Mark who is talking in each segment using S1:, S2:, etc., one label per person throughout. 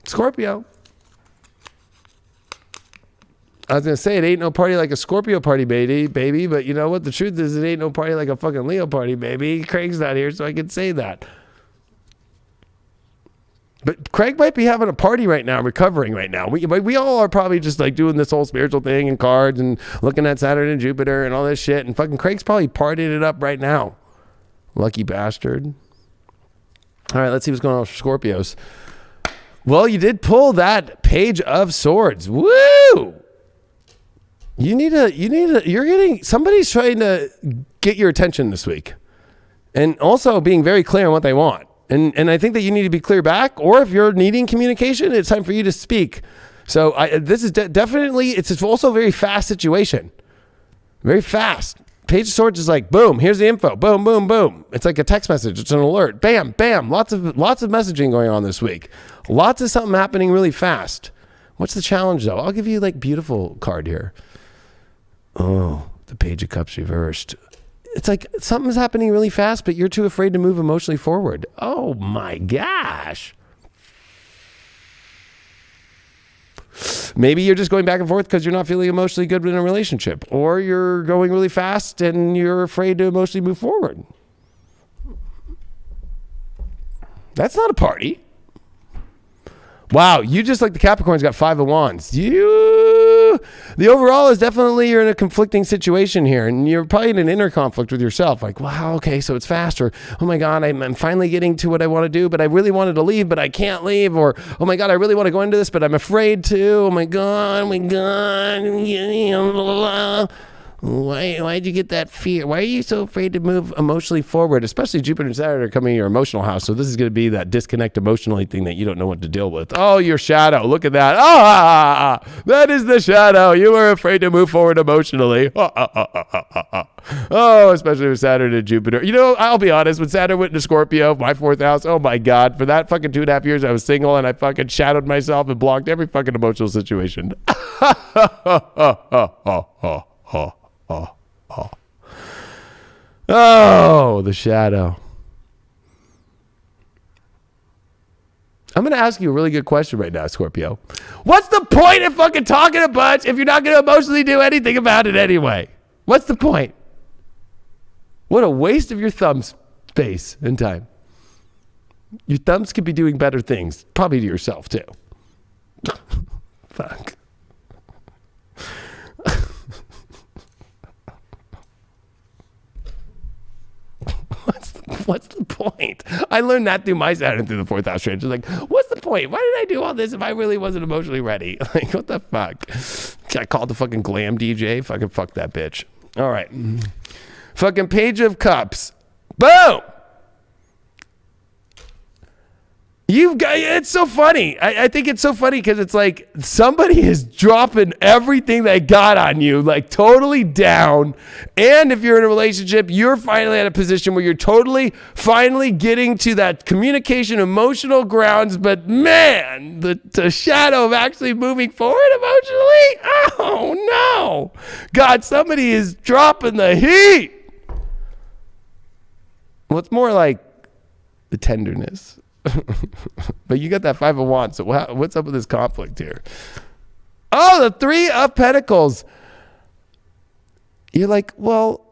S1: Scorpio. I was going to say it ain't no party like a Scorpio party, baby. But you know what? The truth is it ain't no party like a fucking Leo party, baby. Craig's not here, so I can say that. But Craig might be having a party right now, recovering right now. We all are probably just like doing this whole spiritual thing and cards and looking at Saturn and Jupiter and all this shit. And fucking Craig's probably partying it up right now. Lucky bastard. All right, let's see what's going on with Scorpios. Well, you did pull that Page of Swords. Woo! Somebody's trying to get your attention this week. And also being very clear on what they want. And I think that you need to be clear back, or if you're needing communication, it's time for you to speak. So this is definitely, it's also a very fast situation. Very fast. Page of Swords is like, boom, here's the info. Boom, boom, boom. It's like a text message. It's an alert. Bam, bam. Lots of messaging going on this week. Lots of something happening really fast. What's the challenge though? I'll give you like beautiful card here. Oh, the Page of Cups reversed. It's like something's happening really fast, but you're too afraid to move emotionally forward. Oh my gosh. Maybe you're just going back and forth because you're not feeling emotionally good in a relationship, or you're going really fast and you're afraid to emotionally move forward. That's not a party. Wow, you just like the Capricorns got 5 of Wands. The overall is definitely you're in a conflicting situation here, and you're probably in an inner conflict with yourself. Like, wow, okay, so it's faster. Oh my God, I'm finally getting to what I want to do, but I really wanted to leave, but I can't leave. Or, oh my God, I really want to go into this, but I'm afraid to. Oh my God, Why'd you get that fear? Why are you so afraid to move emotionally forward? Especially Jupiter and Saturn are coming in your emotional house. So this is going to be that disconnect emotionally thing that you don't know what to deal with. Oh, your shadow. Look at that. That is the shadow. You were afraid to move forward emotionally. Oh, especially with Saturn and Jupiter. You know, I'll be honest. When Saturn went into Scorpio, my 4th house, oh my God. For that fucking 2.5 years, I was single and I fucking shadowed myself and blocked every fucking emotional situation. Oh, the shadow. I'm going to ask you a really good question right now, Scorpio. What's the point of fucking talking a bunch if you're not going to emotionally do anything about it anyway? What's the point? What a waste of your thumb space and time. Your thumbs could be doing better things, probably to yourself too. Fuck. What's the point? I learned that through my Saturn through the 4th house transit. Like, what's the point? Why did I do all this if I really wasn't emotionally ready? Like, what the fuck? I called the fucking glam DJ. Fucking fuck that bitch. All right. Fucking Page of Cups. Boom! It's so funny. I think it's so funny because it's like somebody is dropping everything they got on you, like totally down. And if you're in a relationship, you're finally at a position where you're finally getting to that communication, emotional grounds. But man, the shadow of actually moving forward emotionally. Oh no. God, somebody is dropping the heat. Well, it's more like the tenderness. But you got that 5 of Wands. So what's up with this conflict here? Oh, the 3 of Pentacles. You're like, well,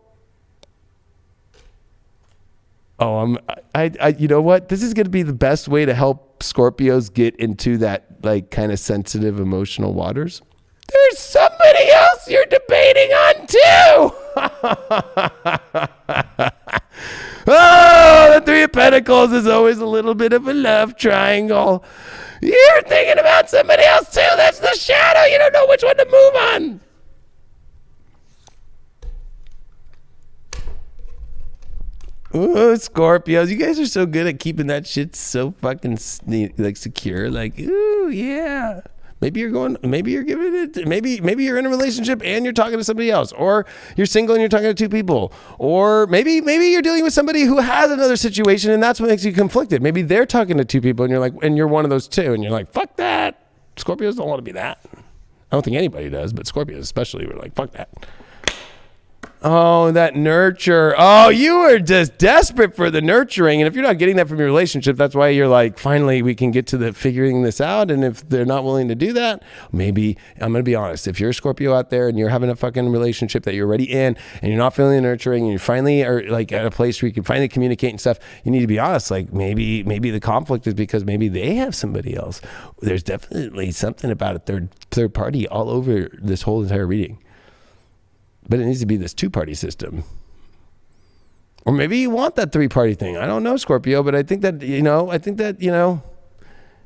S1: you know what? This is going to be the best way to help Scorpios get into that like kind of sensitive emotional waters. There's somebody else you're debating on too. Oh, the 3 of Pentacles is always a little bit of a love triangle. You're thinking about somebody else too. That's the shadow. You don't know which one to move on. Ooh, Scorpios. You guys are so good at keeping that shit so fucking like secure. Like, ooh, yeah. Maybe you're giving it, maybe you're in a relationship and you're talking to somebody else, or you're single and you're talking to 2 people, or maybe you're dealing with somebody who has another situation and that's what makes you conflicted. Maybe they're talking to 2 people and you're like, and you're one of those 2 and you're like, fuck that. Scorpios don't want to be that. I don't think anybody does, but Scorpios especially were like, fuck that. Oh, that nurture. Oh, you are just desperate for the nurturing. And if you're not getting that from your relationship, that's why you're like, finally, we can get to the figuring this out. And if they're not willing to do that, maybe, I'm going to be honest, if you're a Scorpio out there and you're having a fucking relationship that you're already in and you're not feeling the nurturing and you finally are like at a place where you can finally communicate and stuff, you need to be honest. Like maybe the conflict is because maybe they have somebody else. There's definitely something about a third party all over this whole entire reading. But it needs to be this two-party system. Or maybe you want that three-party thing. I don't know, Scorpio, but I think that,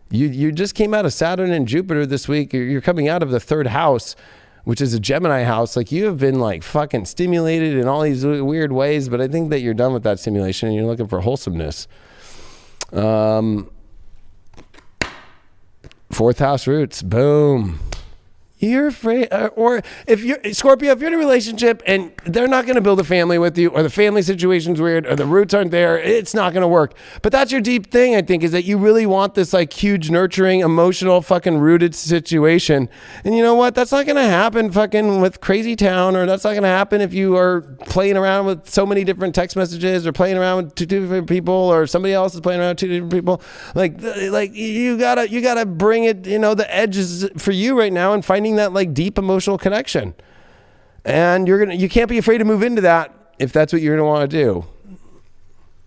S1: you just came out of Saturn and Jupiter this week. You're coming out of the third house, which is a Gemini house. Like you have been like fucking stimulated in all these weird ways, but I think that you're done with that stimulation and you're looking for wholesomeness. Fourth house roots, boom. You're afraid, or if you're Scorpio, if you're in a relationship and they're not going to build a family with you, or the family situation's weird, or the roots aren't there, it's not going to work. But that's your deep thing, I think, is that you really want this like huge, nurturing, emotional, fucking rooted situation. And you know what? That's not going to happen fucking with Crazy Town, or that's not going to happen if you are playing around with so many different text messages, or playing around with two different people, or somebody else is playing around with two different people. Like you gotta bring it, the edges for you right now, and finding that like deep emotional connection. And you can't be afraid to move into that if that's what you're gonna want to do.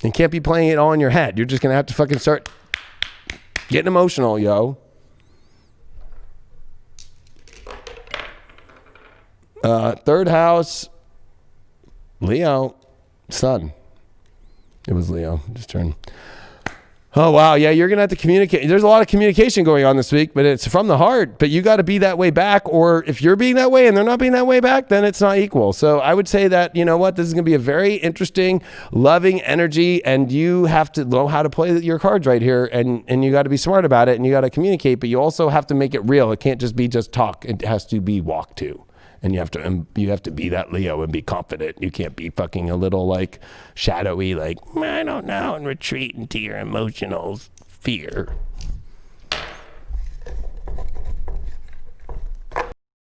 S1: You can't be playing it all in your head. You're just gonna have to fucking start getting emotional, yo. Third house, Leo, Sun. It was Leo, just turned. Oh, wow. Yeah, you're going to have to communicate. There's a lot of communication going on this week, but it's from the heart. But you got to be that way back. Or if you're being that way and they're not being that way back, then it's not equal. So I would say that, you know what, this is going to be a very interesting, loving energy. And you have to know how to play your cards right here. And you got to be smart about it. And you got to communicate. But you also have to make it real. It can't just be talk. It has to be walk too. And you have to be that Leo and be confident. You can't be fucking a little shadowy, I don't know, and retreat into your emotional fear.